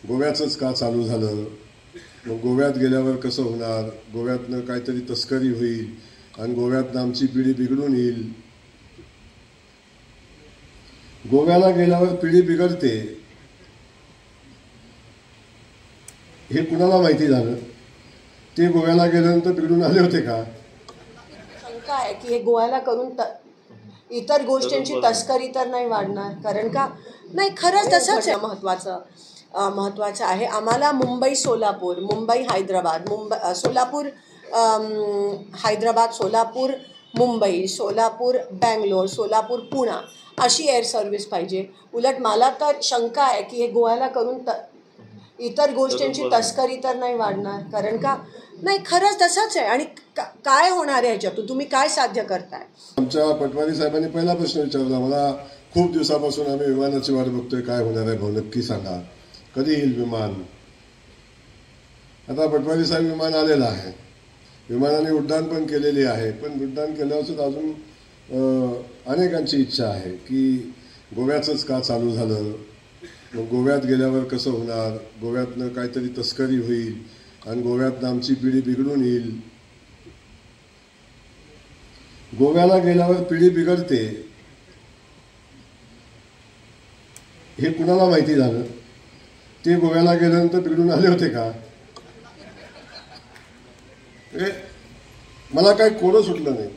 गोव्याचंच का चालू झालं, मग गोव्यात गेल्यावर कसं होणार, गोव्यातनं काहीतरी तस्करी होईल आणि गोव्यातनं आमची पिढी बिघडून येईल. गोव्याला गेल्यावर पिढी बिघडते हे कुणाला माहिती झालं? ते गोव्याला गेल्यानंतर बिघडून आले होते का? शंका आहे की हे गोव्याला करून इतर गोष्टींची तस्करी तर नाही वाढणार, कारण का नाही खरंच तसंच आहे. महत्त्वाचं आहे आम्हाला मुंबई सोलापूर, मुंबई हैदराबाद, सोलापूर हैदराबाद, सोलापूर मुंबई, सोलापूर बँगलोर, सोलापूर पुणा अशी एअर सर्व्हिस पाहिजे. उलट मला तर शंका आहे की हे गोव्याला करून इतर गोष्टींची तस्करी तर नाही वाढणार, कारण का नाही खरंच तसंच आहे. आणि काय होणार आहे ह्याच्यातून, तुम्ही काय साध्य करताय? आमच्या पटवारी साहेबांनी पहिला प्रश्न विचारला मला, खूप दिवसापासून आम्ही विमानाची वाट बघतोय, काय होणार आहे भाऊ, नक्की सांगा, कधी येईल विमान. आता पटवारी साहेब विमान आलेलं आहे, विमानाने उड्डाण पण केलेली आहे, पण उड्डाण केल्यावर सुद्धा अजून अनेकांची इच्छा आहे की गोव्याचंच का चालू झालं, मग गोव्यात गेल्यावर कसं होणार, गोव्यातनं काहीतरी तस्करी होईल आणि गोव्यातनं आमची पिढी बिघडून येईल. गोव्याला गेल्यावर पिढी बिघडते हे कुणाला माहिती झालं? ते गोव्याला गेल्यानंतर बिघडून आले होते का? मला काही कोडं सुटलं नाही.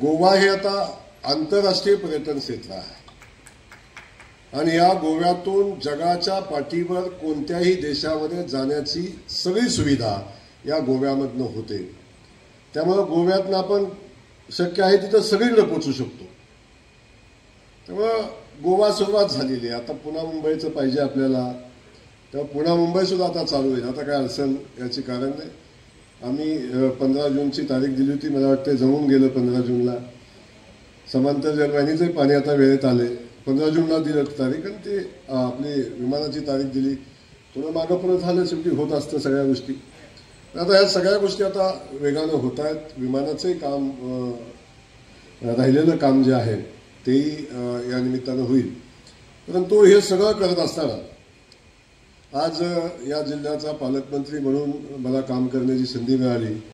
गोवा हे आता आंतरराष्ट्रीय पर्यटन क्षेत्र आहे आणि या गोव्यातून जगाच्या पाठीवर कोणत्याही देशामध्ये जाण्याची सगळी सुविधा या गोव्यामधनं होते. त्यामुळं गोव्यातनं आपण शक्य आहे तिथं सगळीकडे पोचू शकतो. त्यामुळं गोवा सुरुवात झालेली आहे. आता पुन्हा मुंबईचं पाहिजे आपल्याला, तेव्हा पुन्हा मुंबई सुद्धा आता चालू होईल. आता काय अडचण याची कारण नाही. आम्ही 15 जूनची तारीख दिली होती, मला वाटतं जमून गेलं 15 जूनला. समांतर जलवाहिनीचे पाणी आता वेळेत आले. 15 जूनला दिलं तारीख आणि ते आपली विमानाची तारीख दिली. थोडं मागं पुढं झालं, शेवटी होत असतं सगळ्या गोष्टी. आता ह्या सगळ्या गोष्टी आता वेगानं होत आहेत. विमानाचंही काम, राहिलेलं काम जे आहे तेही या निमित्तानं होईल. परंतु हे सगळं करत असताना आज या जिल्ह्याचा पालकमंत्री म्हणून मला काम करण्याची संधी मिळाली.